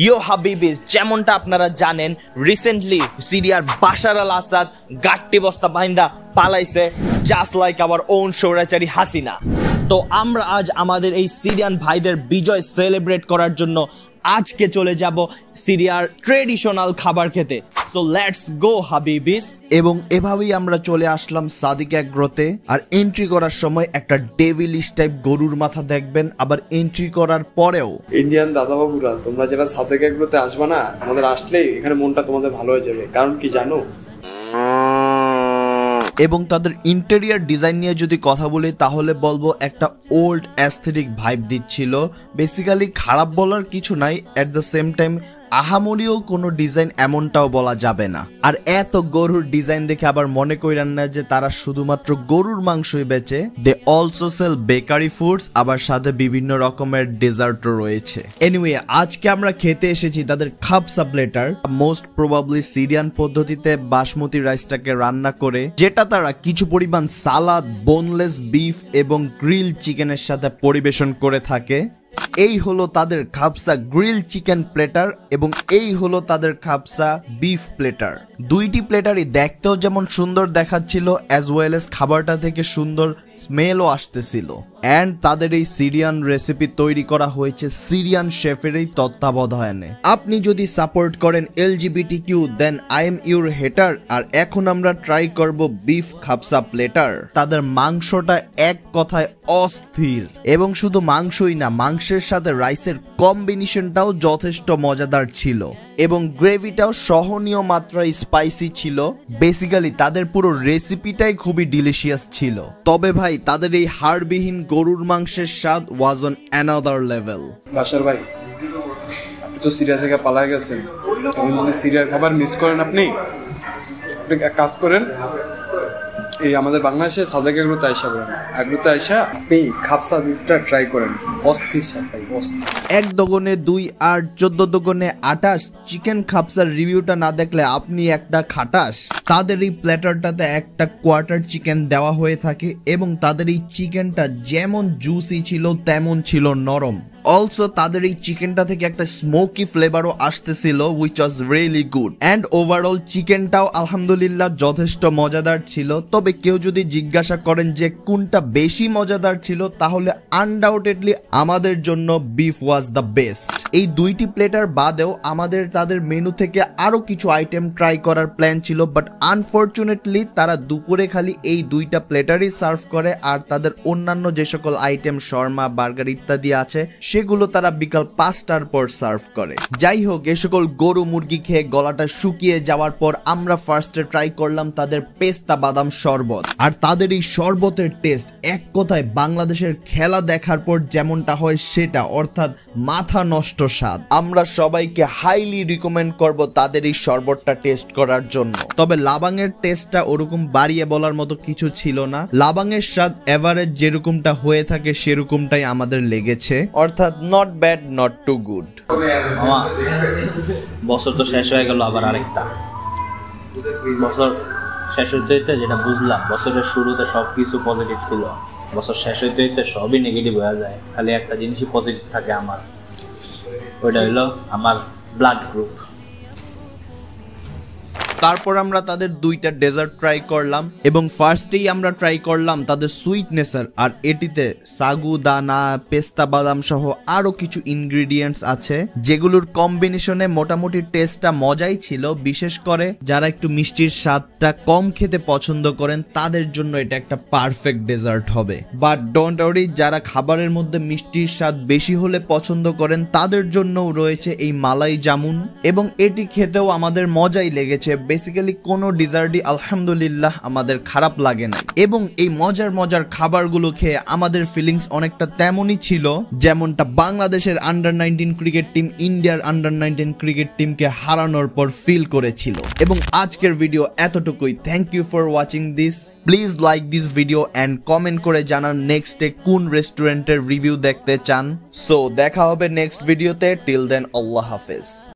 ইয়ো হাবিবিস, যেমনটা আপনারা জানেন রিসেন্টলি সিরিয়ার বাশার আল আসাদ গাট্টি বস্তা বাইন্দা পালাইছে, জাস্ট লাইক আওয়ার ওন স্বৈরাচারী হাসিনা। তো আমরা আজ আমাদের এই সিরিয়ান ভাইদের বিজয় সেলিব্রেট করার জন্য আজকে চলে যাব সিরিয়ার ট্রেডিশনাল খাবার খেতে। সো লেটস গো হাবিবিস। এবং এভাবেই আমরা চলে আসলাম সাদিক এগ্রোতে। আর এন্ট্রি করার সময় একটা ডেভিলিশ টাইপ গরুর মাথা দেখবেন, আবার এন্ট্রি করার পরেও ইন্ডিয়ান দাদাবাবুরা, তোমরা যারা সাদিক এগ্রোতে আসবে না, আমাদের আসলেই এখানে মনটা তোমাদের ভালো হয়ে যাবে। কারণ কি জানো? এবং তাদের ইন্টেরিয়ার ডিজাইন নিয়ে যদি কথা বলি তাহলে বলবো একটা ওল্ড অ্যাস্থেটিক ভাইব দিচ্ছিল। বেসিক্যালি খারাপ বলার কিছু নাই, এট দ্য সেম টাইম আহামরিও কোনো ডিজাইন এমনটাও বলা যাবে না। আর এত গরুর ডিজাইন দেখে আবার মনে করেন না যে তারা শুধুমাত্র গরুর মাংসই বেচে, they also sell bakery foods, আবার সাথে বিভিন্ন রকমের ডেজার্টও রয়েছে। এনিওয়ে, আজকে আমরা খেতে এসেছি তাদের খাবসা প্লেটার, মোস্ট প্রবাবলি সিরিয়ান পদ্ধতিতে বাসমতি রাইসটাকে রান্না করে, যেটা তারা কিছু পরিমাণ সালাদ, বোনলেস বিফ এবং গ্রিল চিকেনের সাথে পরিবেশন করে থাকে। এই হলো তাদের খাবসা গ্রিল চিকেন প্লেটার এবং এই হলো তাদের খাবসা বিফ প্লেটার। দুইটি প্লেটারই দেখতেও যেমন সুন্দর দেখাচ্ছিল, অ্যাজ ওয়েল এস খাবারটা থেকে সুন্দর স্মেলও আসতেছিল। অ্যান্ড তাদের এই সিরিয়ান রেসিপি তৈরি করা হয়েছে সিরিয়ান শেফেরই তত্ত্বাবধানে। আপনি যদি সাপোর্ট করেন LGBTQ then I am your hater. আর এখন আমরা ট্রাই করব বিফ খাবসা প্লেটার। তাদের মাংসটা এক কথায় অস্থির, এবং শুধু মাংসই না, মাংসের সাথে রাইসের কম্বিনেশনটাও যথেষ্ট মজাদার ছিল এবং গ্রেভিটাও সহনীয় মাত্রায় স্পাইসি ছিল। বেসিক্যালি তাদের পুরো রেসিপিটাই খুবই ডিলিশিয়াস ছিল। তবে ভাই, তাদের এই হাড়বিহীন গরুর মাংসের স্বাদ was on another level. Bashar ভাই, আপনি তো সিরিয়া থেকে পালায় গেছেন, যদি সিরিয়ার খাবার মিস করেন আপনি এক কাজ করেন, এই আমাদের বাংলাদেশে সাদেক এগ্রোতে আইসা করেন, এগ্রোতে আইসা আপনি খাবসা বিফটা ট্রাই করেন, অস্থির স্বাদ ভাই, অস্থির। 1 দোকানে 2 আর 14 দোকানে 28। চিকেন খাবসার রিভিউটা না দেখলে আপনি একটা খাটাস। তাদের এই প্ল্যাটারটাতে একটা কোয়ার্টার চিকেন দেওয়া হয়ে থাকে এবং তাদের এই চিকেনটা যেমন জুসি ছিল তেমন ছিল নরম। অলসো তাদের এই চিকেনটা থেকে একটা স্মোকি ফ্লেভারও আসতেছিল, which was really good. And overall চিকেনটাও আলহামদুলিল্লাহ যথেষ্ট মজাদার ছিল। তবে কেউ যদি জিজ্ঞাসা করেন যে কোনটা বেশি মজাদার ছিল, তাহলে আনডাউটেডলি আমাদের জন্য বিফ ওয়াজ দ্য বেস্ট। এই দুইটি প্লেটার বাদেও আমাদের তাদের মেনু থেকে আরো কিছু আইটেম ট্রাই করার প্ল্যান ছিল, বাট আনফরচুনেটলি তারা দুপুরে খালি এই দুইটা প্লেটারই সার্ভ করে, আর তাদের অন্যান্য যে সকল আইটেম শর্মা, বার্গার ইত্যাদি আছে সেগুলো তারা বিকাল 5টার পর সার্ভ করে। যাই হোক, এ সকল গরু মুরগি খেয়ে গলাটা শুকিয়ে যাওয়ার পর আমরা ফার্স্টে ট্রাই করলাম তাদের পেস্তা বাদাম শরবত। আর তাদের এই শরবতের টেস্ট এক কথায় বাংলাদেশের খেলা দেখার পর যেমনটা হয় সেটা, অর্থাৎ মাথা নষ্ট স্বাদ। আমরা সবাইকে হাইলি রিকমেন্ড করব তাদের এই শরবতটা টেস্ট করার জন্য। তবে লাবাংয়ের টেস্টটা ওরকম বাড়িয়ে বলার মতো কিছু ছিল না। লাবাংয়ের স্বাদ এভারেজ যেরকমটা হয়ে থাকে সেরকমটাই আমাদের লেগেছে, অর্থাৎ not bad not too good. বছর তো শেষ হয়ে গেল, আবার আরেকটা বছর শেষ হইতে হইতে যেটা বুঝলাম, বছরের শুরুতে সবকিছু পজিটিভ ছিল, বছর শেষ হইতে হইতে সবই নেগেটিভ হয়ে যায়, খালি একটা জিনিসই পজিটিভ থাকে আমার, ওইটা হইলো আমার ব্লাড গ্রুপ। তারপর আমরা তাদের দুইটা ডেজার্ট ট্রাই করলাম এবং ফার্স্টেই আমরা ট্রাই করলাম তাদের সুইটনেসার। আর এটিতে সাগু দানা, পেস্তা বাদাম সহ আরো কিছু ইনগ্রেডিয়েন্টস আছে, যেগুলোর কম্বিনেশনে মোটামুটি টেস্টটা মজাই ছিল। বিশেষ করে যারা একটু মিষ্টির স্বাদটা কম খেতে পছন্দ করেন তাদের জন্য এটা একটা পারফেক্ট ডেজার্ট হবে। বাট ডোন্ট ওয়ারি, যারা খাবারের মধ্যে মিষ্টির স্বাদ বেশি হলে পছন্দ করেন তাদের জন্যও রয়েছে এই মালাই জামুন, এবং এটি খেতেও আমাদের মজাই লেগেছে। বেসিক্যালি কোনো ডিজার্টই আলহামদুলিল্লাহ আমাদের খারাপ লাগে না, এবং এই মজার মজার খাবারগুলো খেয়ে আমাদের ফিলিংস অনেকটা তেমনই ছিল যেমনটা বাংলাদেশের আন্ডার-19 ক্রিকেট টিম ইন্ডিয়ার আন্ডার-19 ক্রিকেট টিমকে হারানোর পর ফিল করেছিল। এবং আজকের ভিডিও এতটুকুই। Thank you for watching this. Please like this video and comment করে জানান নেক্সটে কোন রেস্টুরেন্টের রিভিউ দেখতে চান। সো দেখা হবে নেক্সট ভিডিওতে। টিল দেন, আল্লাহ হাফেজ।